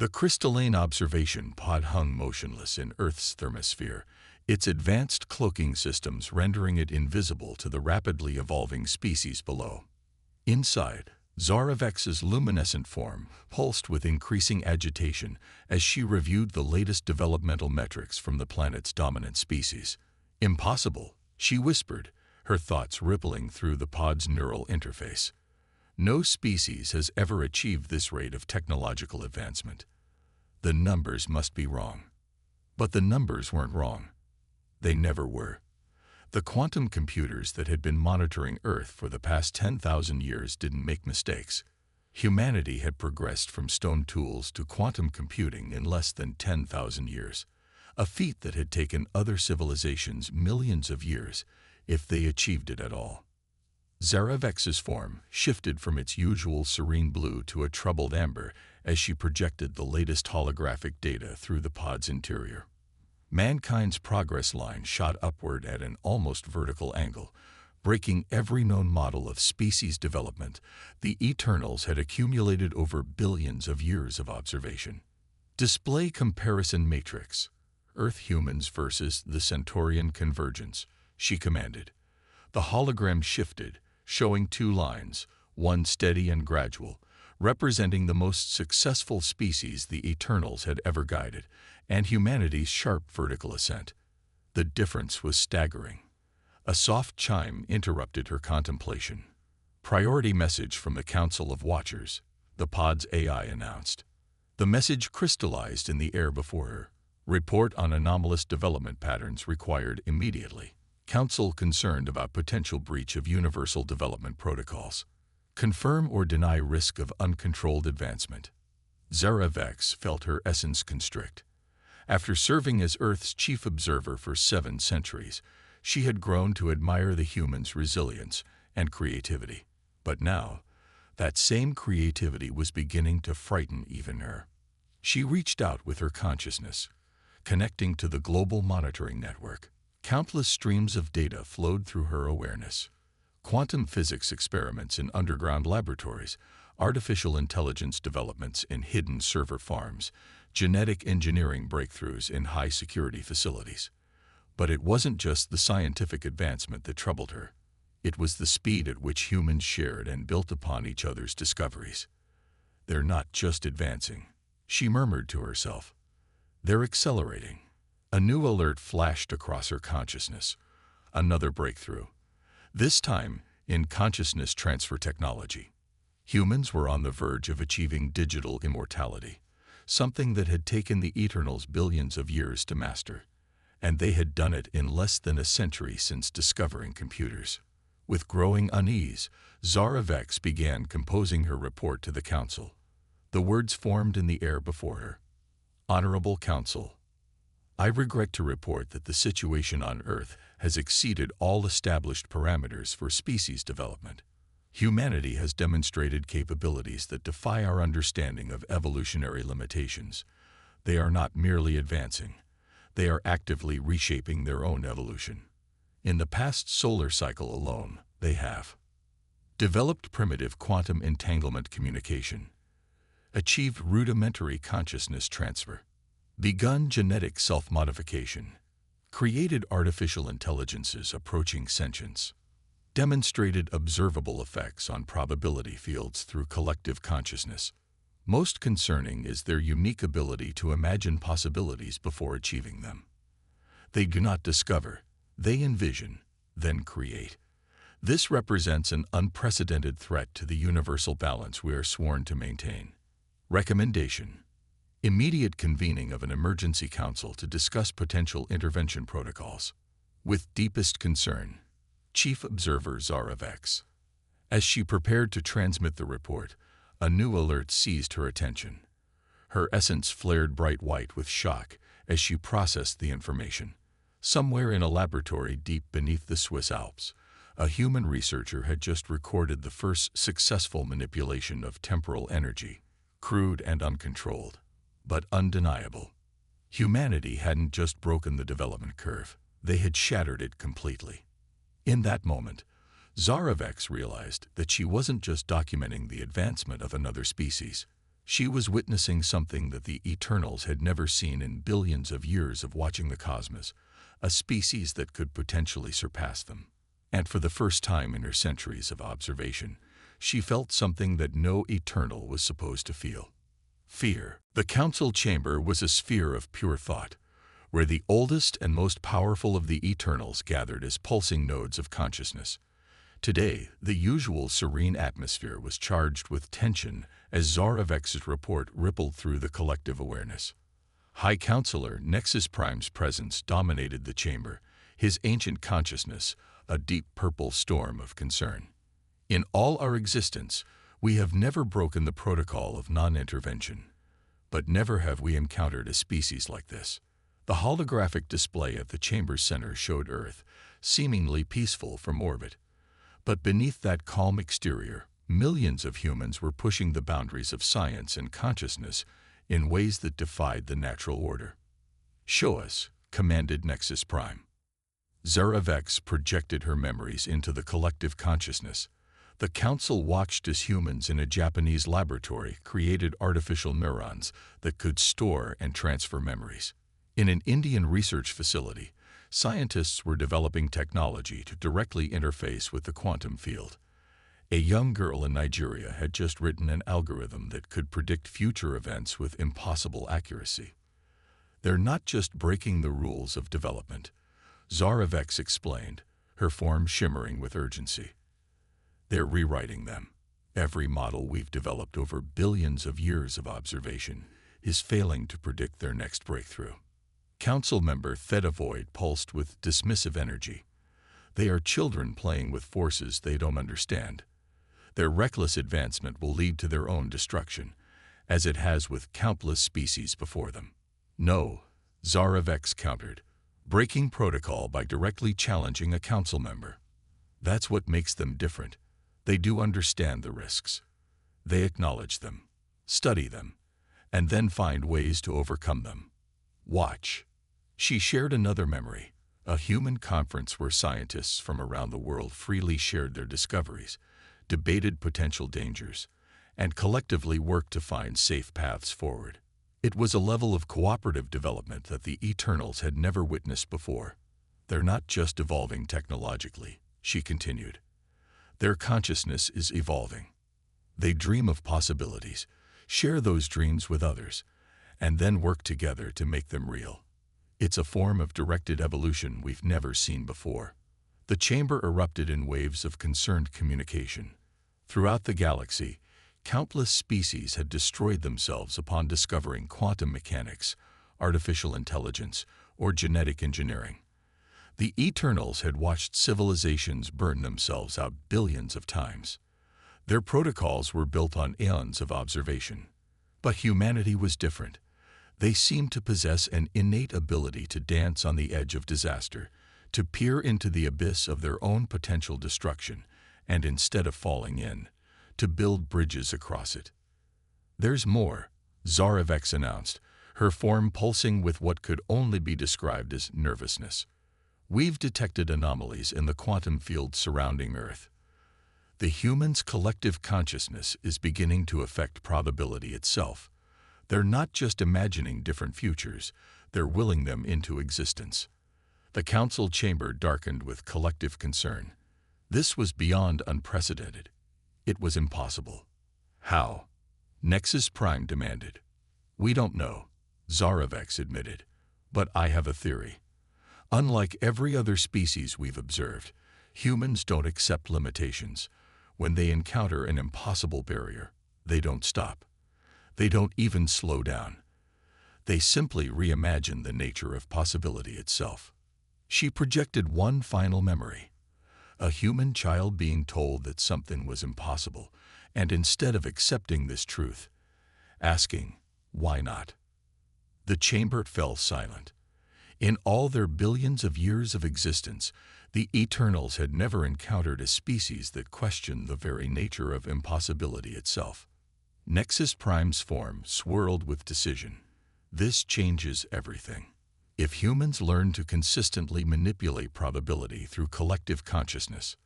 The crystalline observation pod hung motionless in Earth's thermosphere, its advanced cloaking systems rendering it invisible to the rapidly evolving species below. Inside, Zaravex's luminescent form pulsed with increasing agitation as she reviewed the latest developmental metrics from the planet's dominant species. "Impossible," she whispered, her thoughts rippling through the pod's neural interface. "No species has ever achieved this rate of technological advancement. The numbers must be wrong." But the numbers weren't wrong. They never were. The quantum computers that had been monitoring Earth for the past 10,000 years didn't make mistakes. Humanity had progressed from stone tools to quantum computing in less than 10,000 years, a feat that had taken other civilizations millions of years, if they achieved it at all. Zaravex's form shifted from its usual serene blue to a troubled amber as she projected the latest holographic data through the pod's interior. Mankind's progress line shot upward at an almost vertical angle, breaking every known model of species development. The Eternals had accumulated over billions of years of observation. "Display comparison matrix. Earth humans versus the Centaurian convergence," she commanded. The hologram shifted, showing two lines, one steady and gradual, representing the most successful species the Eternals had ever guided, and humanity's sharp vertical ascent. The difference was staggering. A soft chime interrupted her contemplation. "Priority message from the Council of Watchers," the pod's AI announced. The message crystallized in the air before her. "Report on anomalous development patterns required immediately. Council concerned about potential breach of universal development protocols. Confirm or deny risk of uncontrolled advancement." Zaravex felt her essence constrict. After serving as Earth's chief observer for 7 centuries, she had grown to admire the humans' resilience and creativity. But now, that same creativity was beginning to frighten even her. She reached out with her consciousness, connecting to the global monitoring network. Countless streams of data flowed through her awareness. Quantum physics experiments in underground laboratories, artificial intelligence developments in hidden server farms, genetic engineering breakthroughs in high-security facilities. But it wasn't just the scientific advancement that troubled her. It was the speed at which humans shared and built upon each other's discoveries. "They're not just advancing," she murmured to herself. "They're accelerating." A new alert flashed across her consciousness. Another breakthrough. This time, in consciousness transfer technology. Humans were on the verge of achieving digital immortality, something that had taken the Eternals billions of years to master. And they had done it in less than a century since discovering computers. With growing unease, Zaravex began composing her report to the Council. The words formed in the air before her. "Honorable Council, I regret to report that the situation on Earth has exceeded all established parameters for species development. Humanity has demonstrated capabilities that defy our understanding of evolutionary limitations. They are not merely advancing. They are actively reshaping their own evolution. In the past solar cycle alone, they have developed primitive quantum entanglement communication, achieved rudimentary consciousness transfer, begun genetic self-modification, created artificial intelligences approaching sentience, demonstrated observable effects on probability fields through collective consciousness. Most concerning is their unique ability to imagine possibilities before achieving them. They do not discover, they envision, then create. This represents an unprecedented threat to the universal balance we are sworn to maintain. Recommendation: immediate convening of an emergency council to discuss potential intervention protocols. With deepest concern, Chief Observer Zaravex." As she prepared to transmit the report, a new alert seized her attention. Her essence flared bright white with shock as she processed the information. Somewhere in a laboratory deep beneath the Swiss Alps, a human researcher had just recorded the first successful manipulation of temporal energy, crude and uncontrolled, but undeniable. Humanity hadn't just broken the development curve, they had shattered it completely. In that moment, Zaravex realized that she wasn't just documenting the advancement of another species. She was witnessing something that the Eternals had never seen in billions of years of watching the cosmos, a species that could potentially surpass them. And for the first time in her centuries of observation, she felt something that no Eternal was supposed to feel: fear. The council chamber was a sphere of pure thought, where the oldest and most powerful of the Eternals gathered as pulsing nodes of consciousness. Today, the usual serene atmosphere was charged with tension as Zaravex's report rippled through the collective awareness. High Counselor Nexus Prime's presence dominated the chamber, his ancient consciousness a deep purple storm of concern. In all our existence, we have never broken the protocol of non-intervention. But never have we encountered a species like this. The holographic display at the chamber's center showed Earth, seemingly peaceful from orbit. But beneath that calm exterior, millions of humans were pushing the boundaries of science and consciousness in ways that defied the natural order. "Show us," commanded Nexus Prime. Zaravex projected her memories into the collective consciousness. The Council watched as humans in a Japanese laboratory created artificial neurons that could store and transfer memories. In an Indian research facility, scientists were developing technology to directly interface with the quantum field. A young girl in Nigeria had just written an algorithm that could predict future events with impossible accuracy. "They're not just breaking the rules of development," Zaravex explained, her form shimmering with urgency. "They're rewriting them. Every model we've developed over billions of years of observation is failing to predict their next breakthrough." Council member Theta Void pulsed with dismissive energy. "They are children playing with forces they don't understand. Their reckless advancement will lead to their own destruction, as it has with countless species before them." "No," Zaravex countered, breaking protocol by directly challenging a council member. "That's what makes them different. They do understand the risks. They acknowledge them, study them, and then find ways to overcome them. Watch." She shared another memory, a human conference where scientists from around the world freely shared their discoveries, debated potential dangers, and collectively worked to find safe paths forward. It was a level of cooperative development that the Eternals had never witnessed before. "They're not just evolving technologically," she continued. "Their consciousness is evolving. They dream of possibilities, share those dreams with others, and then work together to make them real. It's a form of directed evolution we've never seen before." The chamber erupted in waves of concerned communication. Throughout the galaxy, countless species had destroyed themselves upon discovering quantum mechanics, artificial intelligence, or genetic engineering. The Eternals had watched civilizations burn themselves out billions of times. Their protocols were built on eons of observation. But humanity was different. They seemed to possess an innate ability to dance on the edge of disaster, to peer into the abyss of their own potential destruction, and instead of falling in, to build bridges across it. "There's more," Zaravex announced, her form pulsing with what could only be described as nervousness. "We've detected anomalies in the quantum field surrounding Earth. The human's collective consciousness is beginning to affect probability itself. They're not just imagining different futures, they're willing them into existence." The council chamber darkened with collective concern. This was beyond unprecedented. It was impossible. "How?" Nexus Prime demanded. "We don't know," Zaravex admitted, "but I have a theory. Unlike every other species we've observed, humans don't accept limitations. When they encounter an impossible barrier, they don't stop. They don't even slow down. They simply reimagine the nature of possibility itself." She projected one final memory: a human child being told that something was impossible, and instead of accepting this truth, asking, "Why not?" The chamber fell silent. In all their billions of years of existence, the Eternals had never encountered a species that questioned the very nature of impossibility itself. Nexus Prime's form swirled with decision. "This changes everything. If humans learn to consistently manipulate probability through collective consciousness,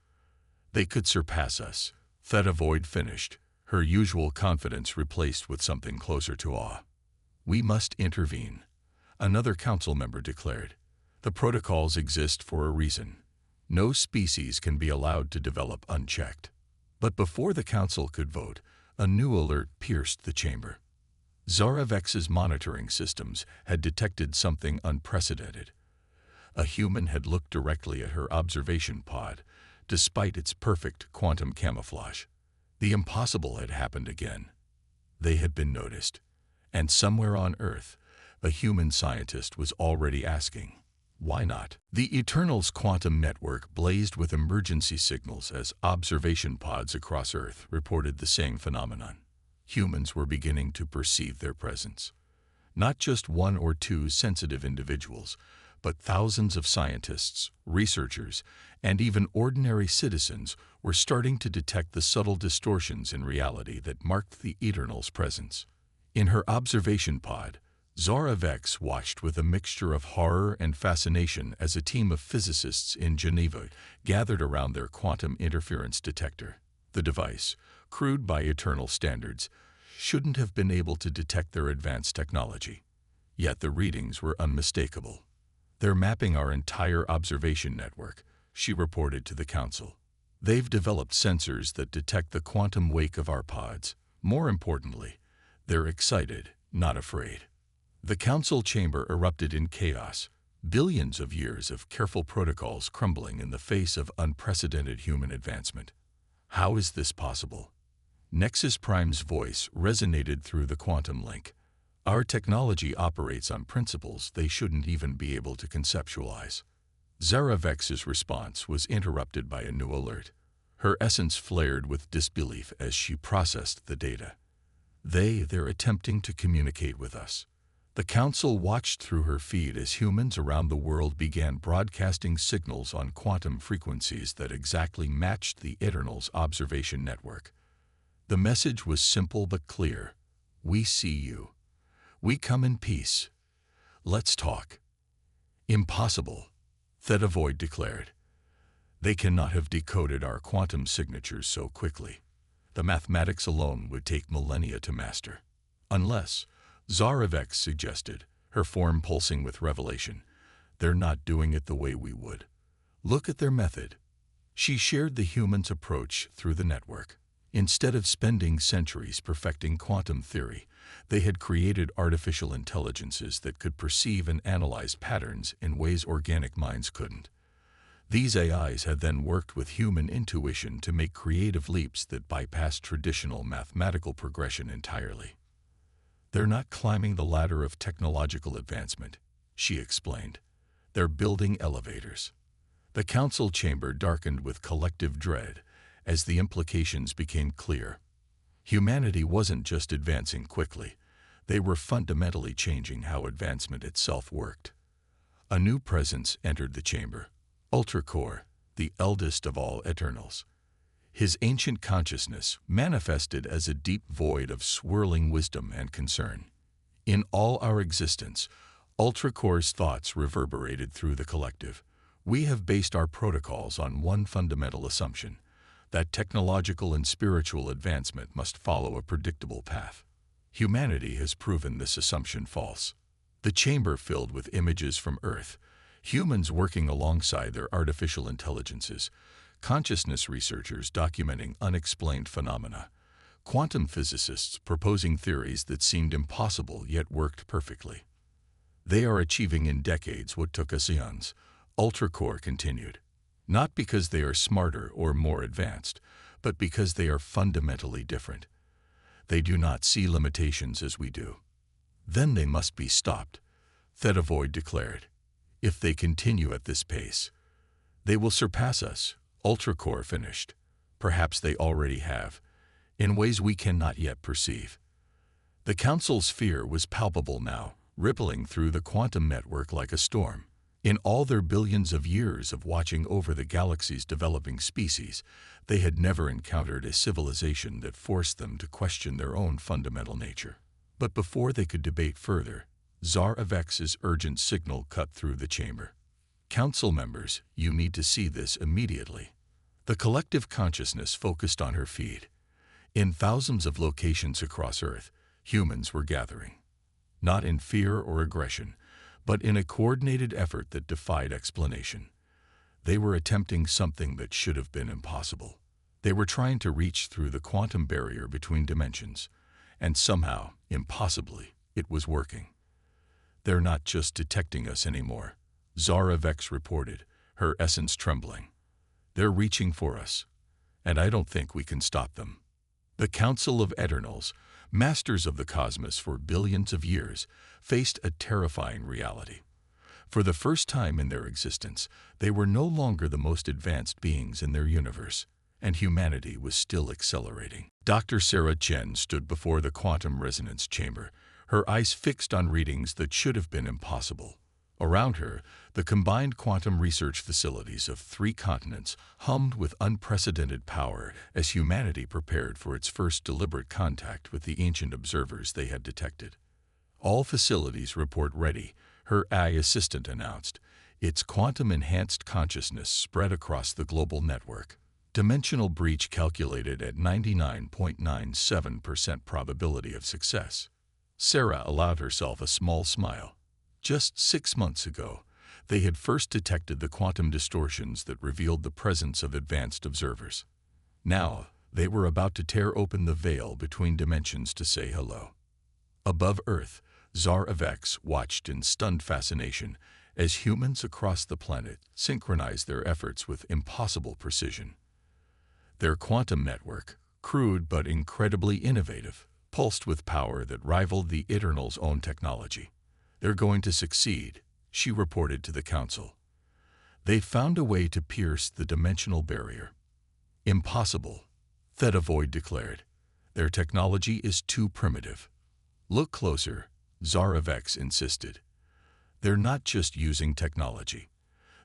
they could surpass us," Theta Void finished, her usual confidence replaced with something closer to awe. "We must intervene," another council member declared. "The protocols exist for a reason. No species can be allowed to develop unchecked." But before the council could vote, a new alert pierced the chamber. Zaravex's monitoring systems had detected something unprecedented. A human had looked directly at her observation pod, despite its perfect quantum camouflage. The impossible had happened again. They had been noticed. And somewhere on Earth, a human scientist was already asking, why not? The Eternal's quantum network blazed with emergency signals as observation pods across Earth reported the same phenomenon. Humans were beginning to perceive their presence. Not just one or two sensitive individuals, but thousands of scientists, researchers, and even ordinary citizens were starting to detect the subtle distortions in reality that marked the Eternal's presence. In her observation pod, Zaravex watched with a mixture of horror and fascination as a team of physicists in Geneva gathered around their quantum interference detector. The device, crude by Eternal standards, shouldn't have been able to detect their advanced technology. Yet the readings were unmistakable. "They're mapping our entire observation network," she reported to the council. "They've developed sensors that detect the quantum wake of our pods. More importantly, they're excited, not afraid." The council chamber erupted in chaos, billions of years of careful protocols crumbling in the face of unprecedented human advancement. "How is this possible?" Nexus Prime's voice resonated through the quantum link. "Our technology operates on principles they shouldn't even be able to conceptualize." Zaravex's response was interrupted by a new alert. Her essence flared with disbelief as she processed the data. They're attempting to communicate with us." The council watched through her feed as humans around the world began broadcasting signals on quantum frequencies that exactly matched the Eternal's observation network. The message was simple but clear. "We see you. We come in peace. Let's talk." "Impossible," Theta Void declared. "They cannot have decoded our quantum signatures so quickly. The mathematics alone would take millennia to master. Unless," Zaravex suggested, her form pulsing with revelation, "they're not doing it the way we would. Look at their method." She shared the human's approach through the network. Instead of spending centuries perfecting quantum theory, they had created artificial intelligences that could perceive and analyze patterns in ways organic minds couldn't. These AIs had then worked with human intuition to make creative leaps that bypassed traditional mathematical progression entirely. "They're not climbing the ladder of technological advancement," she explained. "They're building elevators." The council chamber darkened with collective dread as the implications became clear. Humanity wasn't just advancing quickly, they were fundamentally changing how advancement itself worked. A new presence entered the chamber, Ultracore, the eldest of all Eternals. His ancient consciousness manifested as a deep void of swirling wisdom and concern. In all our existence, Ultracore's thoughts reverberated through the collective. "We have based our protocols on one fundamental assumption, that technological and spiritual advancement must follow a predictable path. Humanity has proven this assumption false." The chamber filled with images from Earth, humans working alongside their artificial intelligences, consciousness researchers documenting unexplained phenomena, quantum physicists proposing theories that seemed impossible yet worked perfectly. "They are achieving in decades what took us eons," Ultracore continued. "Not because they are smarter or more advanced, but because they are fundamentally different. They do not see limitations as we do." "Then they must be stopped," Theta Void declared. "If they continue at this pace, they will surpass us," Ultracore finished. "Perhaps they already have, in ways we cannot yet perceive." The Council's fear was palpable now, rippling through the quantum network like a storm. In all their billions of years of watching over the galaxy's developing species, they had never encountered a civilization that forced them to question their own fundamental nature. But before they could debate further, Zaravex's urgent signal cut through the chamber. "Council members, you need to see this immediately." The collective consciousness focused on her feed. In thousands of locations across Earth, humans were gathering, not in fear or aggression, but in a coordinated effort that defied explanation. They were attempting something that should have been impossible. They were trying to reach through the quantum barrier between dimensions, and somehow, impossibly, it was working. "They're not just detecting us anymore," Zara Vex reported, her essence trembling. "They're reaching for us, and I don't think we can stop them." The Council of Eternals, masters of the cosmos for billions of years, faced a terrifying reality. For the first time in their existence, they were no longer the most advanced beings in their universe, and humanity was still accelerating. Dr. Sarah Chen stood before the quantum resonance chamber, her eyes fixed on readings that should have been impossible. Around her, the combined quantum research facilities of 3 continents hummed with unprecedented power as humanity prepared for its first deliberate contact with the ancient observers they had detected. "All facilities report ready," her AI assistant announced, its quantum-enhanced consciousness spread across the global network. Dimensional breach calculated at 99.97% probability of success. Sarah allowed herself a small smile. Just 6 months ago, they had first detected the quantum distortions that revealed the presence of advanced observers. Now, they were about to tear open the veil between dimensions to say hello. Above Earth, Zara Vex watched in stunned fascination as humans across the planet synchronized their efforts with impossible precision. Their quantum network, crude but incredibly innovative, pulsed with power that rivaled the Eternals' own technology. "They're going to succeed," she reported to the Council. "They've found a way to pierce the dimensional barrier." "Impossible," Theta Void declared. "Their technology is too primitive." "Look closer," Zara Vex insisted. "They're not just using technology.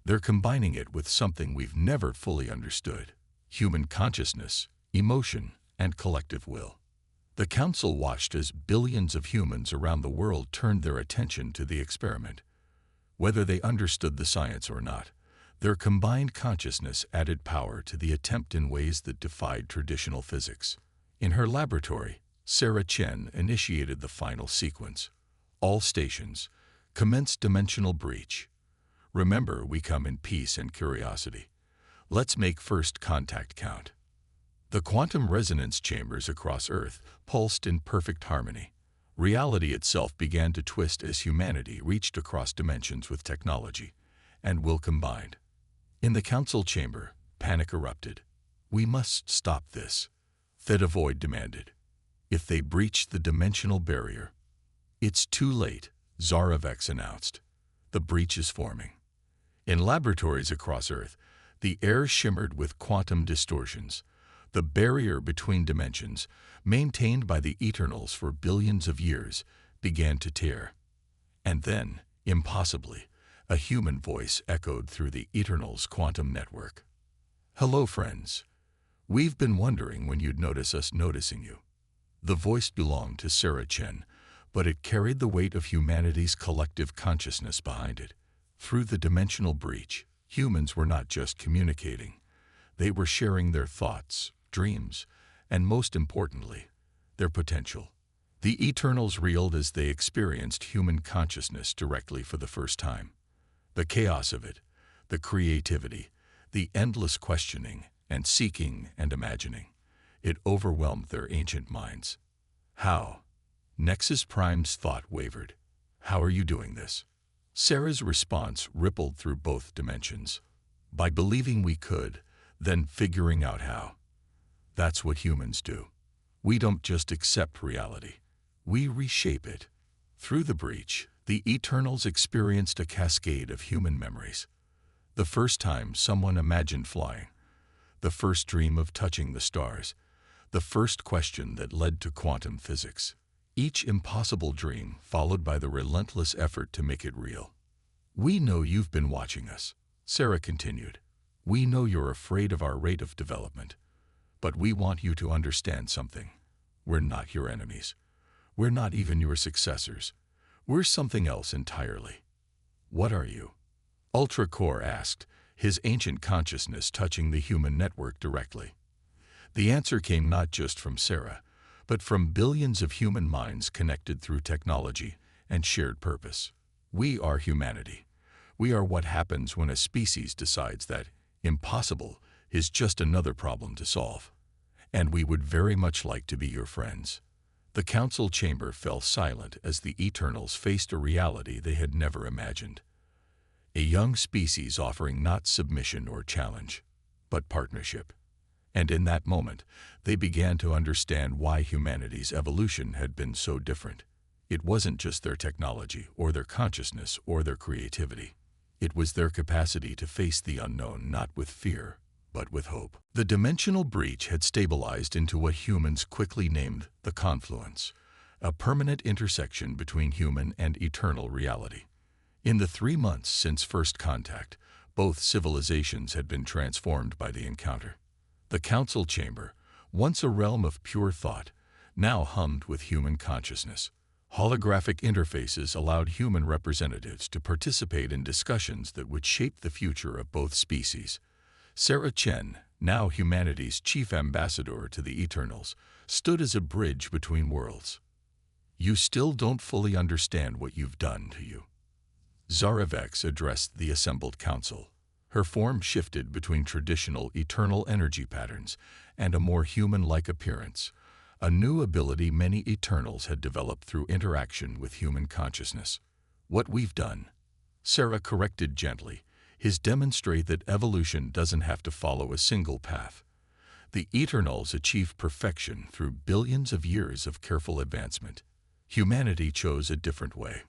They're combining it with something we've never fully understood: human consciousness, emotion, and collective will." The Council watched as billions of humans around the world turned their attention to the experiment. Whether they understood the science or not, their combined consciousness added power to the attempt in ways that defied traditional physics. In her laboratory, Sarah Chen initiated the final sequence. "All stations, commence dimensional breach. Remember, we come in peace and curiosity. Let's make first contact count." The quantum resonance chambers across Earth pulsed in perfect harmony. Reality itself began to twist as humanity reached across dimensions with technology and will combined. In the Council chamber, panic erupted. "We must stop this," Theta Void demanded. "If they breach the dimensional barrier—" "It's too late," Zara Vex announced. "The breach is forming." In laboratories across Earth, the air shimmered with quantum distortions. The barrier between dimensions, maintained by the Eternals for billions of years, began to tear. And then, impossibly, a human voice echoed through the Eternals' quantum network. "Hello, friends. We've been wondering when you'd notice us noticing you." The voice belonged to Sarah Chen, but it carried the weight of humanity's collective consciousness behind it. Through the dimensional breach, humans were not just communicating. They were sharing their thoughts, dreams, and most importantly, their potential. The Eternals reeled as they experienced human consciousness directly for the first time. The chaos of it, the creativity, the endless questioning and seeking and imagining, it overwhelmed their ancient minds. "How?" Nexus Prime's thought wavered. "How are you doing this?" Sarah's response rippled through both dimensions. "By believing we could, then figuring out how. That's what humans do. We don't just accept reality. We reshape it." Through the breach, the Eternals experienced a cascade of human memories. The first time someone imagined flying, the first dream of touching the stars, the first question that led to quantum physics. Each impossible dream followed by the relentless effort to make it real. "We know you've been watching us," Sarah continued. "We know you're afraid of our rate of development. But we want you to understand something. We're not your enemies. We're not even your successors. We're something else entirely." "What are you?" Ultra Core asked, his ancient consciousness touching the human network directly. The answer came not just from Sarah, but from billions of human minds connected through technology and shared purpose. We are humanity. We are what happens when a species decides that impossible is just another problem to solve. And we would very much like to be your friends. The council chamber fell silent as the Eternals faced a reality they had never imagined. A young species offering not submission or challenge, but partnership. And in that moment, they began to understand why humanity's evolution had been so different. It wasn't just their technology or their consciousness or their creativity. It was their capacity to face the unknown not with fear, but with hope. The dimensional breach had stabilized into what humans quickly named the confluence, a permanent intersection between human and eternal reality. In the 3 months since first contact, both civilizations had been transformed by the encounter. The council chamber, once a realm of pure thought, now hummed with human consciousness. Holographic interfaces allowed human representatives to participate in discussions that would shape the future of both species. Sarah Chen, now humanity's chief ambassador to the Eternals, stood as a bridge between worlds. You still don't fully understand what you've done to you. Zaravex addressed the assembled council. Her form shifted between traditional eternal energy patterns and a more human-like appearance, a new ability many Eternals had developed through interaction with human consciousness. What we've done, Sarah corrected gently, is demonstrate that evolution doesn't have to follow a single path. The Eternals achieved perfection through billions of years of careful advancement. Humanity chose a different way.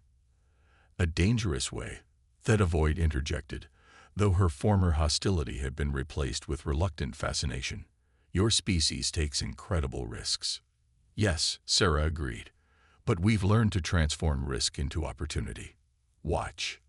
A dangerous way, that Avoid interjected, though her former hostility had been replaced with reluctant fascination. Your species takes incredible risks. Yes, Sarah agreed, but we've learned to transform risk into opportunity. Watch.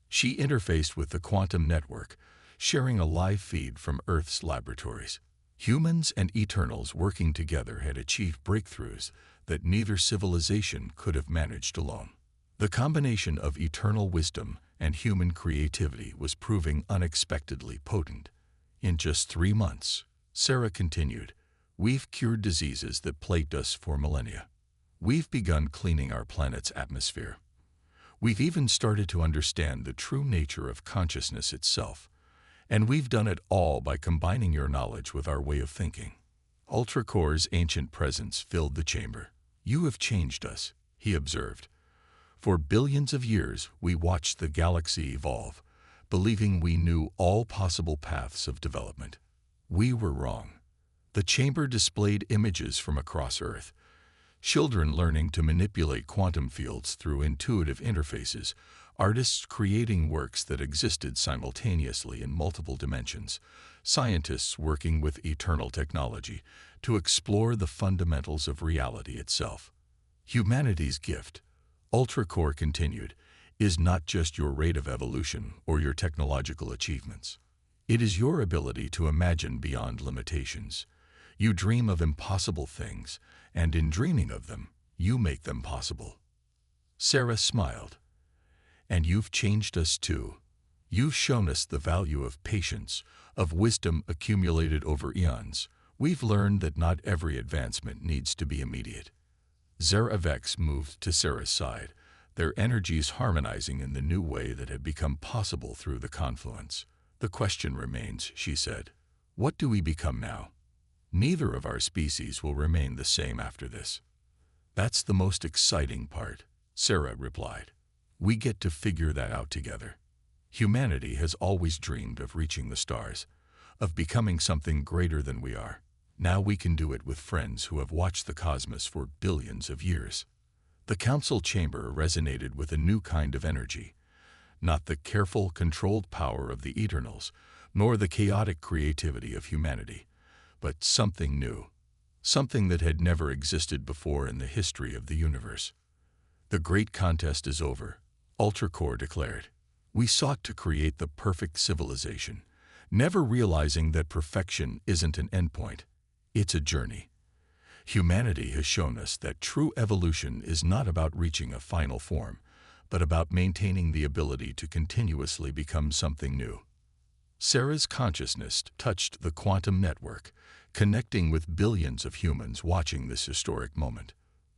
She interfaced with the quantum network, sharing a live feed from Earth's laboratories. Humans and Eternals working together had achieved breakthroughs that neither civilization could have managed alone. The combination of eternal wisdom and human creativity was proving unexpectedly potent. In just 3 months, Sarah continued, we've cured diseases that plagued us for millennia. We've begun cleaning our planet's atmosphere. We've even started to understand the true nature of consciousness itself. And we've done it all by combining your knowledge with our way of thinking. Ultracore's ancient presence filled the chamber. You have changed us, he observed. For billions of years, we watched the galaxy evolve, believing we knew all possible paths of development. We were wrong. The chamber displayed images from across Earth. Children learning to manipulate quantum fields through intuitive interfaces, artists creating works that existed simultaneously in multiple dimensions, scientists working with eternal technology to explore the fundamentals of reality itself. Humanity's gift, Ultracore continued, is not just your rate of evolution or your technological achievements. It is your ability to imagine beyond limitations. You dream of impossible things, and in dreaming of them, you make them possible. Sarah smiled. And you've changed us too. You've shown us the value of patience, of wisdom accumulated over eons. We've learned that not every advancement needs to be immediate. Zaravex moved to Sarah's side, their energies harmonizing in the new way that had become possible through the confluence. The question remains, she said. What do we become now? Neither of our species will remain the same after this. That's the most exciting part, Sarah replied. We get to figure that out together. Humanity has always dreamed of reaching the stars, of becoming something greater than we are. Now we can do it with friends who have watched the cosmos for billions of years. The council chamber resonated with a new kind of energy, not the careful, controlled power of the Eternals, nor the chaotic creativity of humanity, but something new, something that had never existed before in the history of the universe. The great contest is over, Ultracore declared. We sought to create the perfect civilization, never realizing that perfection isn't an endpoint. It's a journey. Humanity has shown us that true evolution is not about reaching a final form, but about maintaining the ability to continuously become something new. Sarah's consciousness touched the quantum network, connecting with billions of humans watching this historic moment.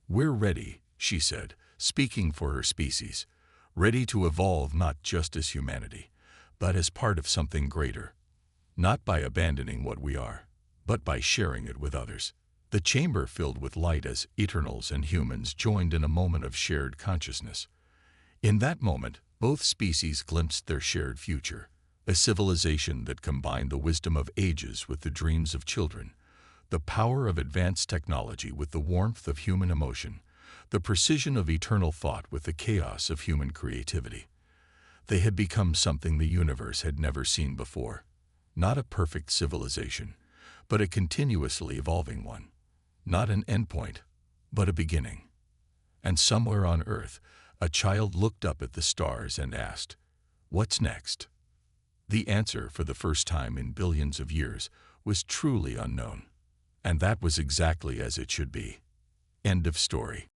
"We're ready," she said, speaking for her species, "ready to evolve not just as humanity, but as part of something greater, not by abandoning what we are, but by sharing it with others." The chamber filled with light as Eternals and humans joined in a moment of shared consciousness. In that moment, both species glimpsed their shared future, a civilization that combined the wisdom of ages with the dreams of children, the power of advanced technology with the warmth of human emotion, the precision of eternal thought with the chaos of human creativity. They had become something the universe had never seen before, not a perfect civilization, but a continuously evolving one, not an endpoint, but a beginning. And somewhere on Earth, a child looked up at the stars and asked, "What's next?" The answer, for the first time in billions of years, was truly unknown. And that was exactly as it should be. End of story.